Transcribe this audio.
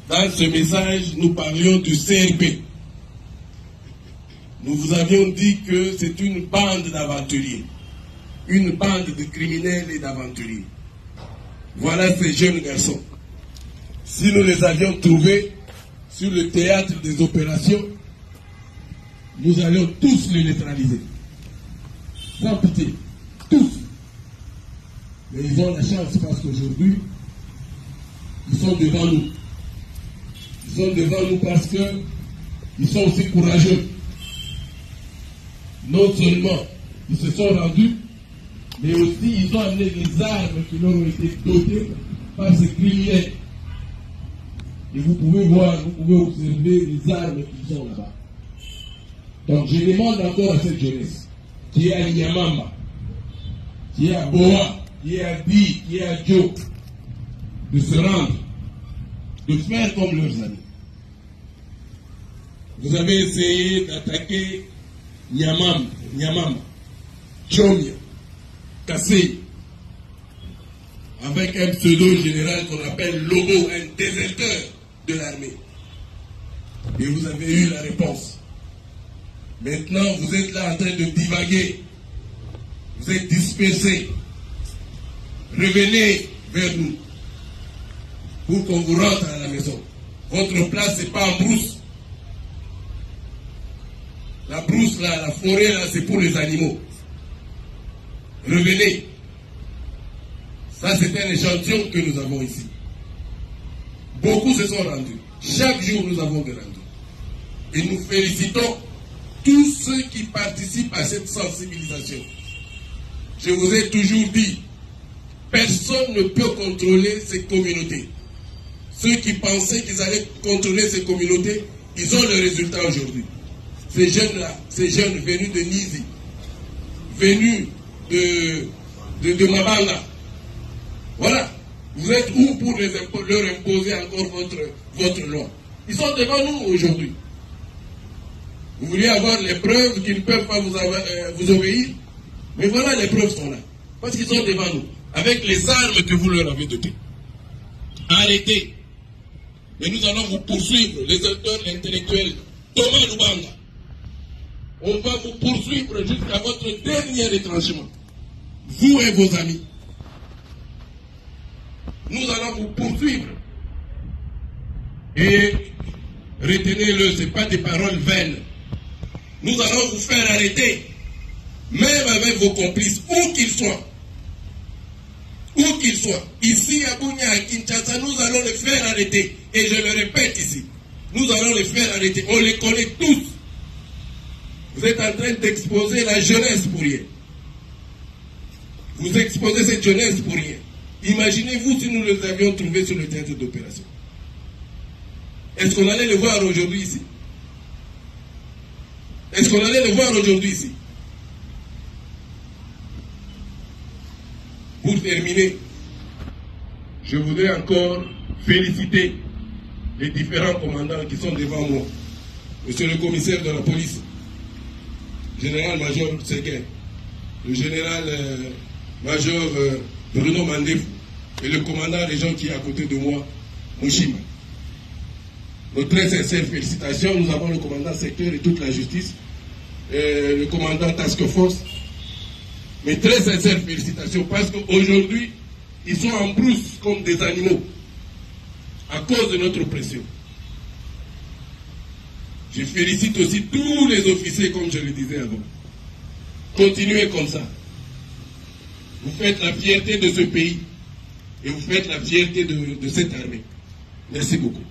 Dans ce message, nous parlions du CRP. Nous vous avions dit que c'est une bande d'aventuriers, une bande de criminels et d'aventuriers. Voilà ces jeunes garçons. Si nous les avions trouvés sur le théâtre des opérations, nous allions tous les neutraliser. Sans pitié. Tous. Mais ils ont la chance parce qu'aujourd'hui, ils sont devant nous. Ils sont devant nous parce qu'ils sont aussi courageux. Non seulement ils se sont rendus, mais aussi ils ont amené les armes qui leur ont été dotées par ces criminels. Et vous pouvez voir, vous pouvez observer les armes qui sont là-bas. Donc je demande encore à cette jeunesse, qui est à Nyamamba, qui est à Boa, qui est à Di, qui est à Djo, de se rendre, de faire comme leurs amis. Vous avez essayé d'attaquer Nyamamba, Tchomia, Kassé, avec un pseudo-général qu'on appelle Lobo, un déserteur de l'armée. Et vous avez eu la réponse. Maintenant, vous êtes là en train de divaguer. Vous êtes dispersés. Revenez vers nous pour qu'on vous rentre à la maison. Votre place, ce n'est pas en brousse. La brousse, là, la forêt, là, c'est pour les animaux. Revenez. Ça, c'est un échantillon que nous avons ici. Beaucoup se sont rendus. Chaque jour, nous avons des rendus. Et nous félicitons tous ceux qui participent à cette sensibilisation. Je vous ai toujours dit, personne ne peut contrôler ces communautés. Ceux qui pensaient qu'ils allaient contrôler ces communautés, ils ont le résultat aujourd'hui. Ces jeunes-là, ces jeunes venus de Nizi, venus de Mabanga, voilà. Vous êtes où pour leur imposer encore votre loi? Ils sont devant nous aujourd'hui. Vous voulez avoir les preuves qu'ils ne peuvent pas vous obéir? Mais voilà, les preuves sont là. Parce qu'ils sont devant nous. Avec les armes que vous leur avez dotées. Arrêtez. Mais nous allons vous poursuivre, les auteurs intellectuels. Thomas Lubanga. On va vous poursuivre jusqu'à votre dernier retranchement. Vous et vos amis. Nous allons vous poursuivre. Et retenez-le, ce n'est pas des paroles vaines. Nous allons vous faire arrêter, même avec vos complices, où qu'ils soient. Où qu'ils soient. Ici à Bunia, à Kinshasa, nous allons les faire arrêter. Et je le répète ici, nous allons les faire arrêter. On les connaît tous. Vous êtes en train d'exposer la jeunesse pour rien. Vous exposez cette jeunesse pour rien. Imaginez-vous si nous les avions trouvés sur le théâtre d'opération. Est-ce qu'on allait les voir aujourd'hui ici? Est-ce qu'on allait les voir aujourd'hui ici? Pour terminer, je voudrais encore féliciter les différents commandants qui sont devant moi. Monsieur le commissaire de la police, général-major Seguin, le général-major Bruno Mandefou et le commandant région qui est à côté de moi, Mouchima. Nos très sincères félicitations. Nous avons le commandant secteur et toute la justice, le commandant task force. Mes très sincères félicitations parce qu'aujourd'hui, ils sont en brousse comme des animaux à cause de notre pression. Je félicite aussi tous les officiers, comme je le disais avant. Continuez comme ça. Vous faites la fierté de ce pays et vous faites la fierté de cette armée. Merci beaucoup.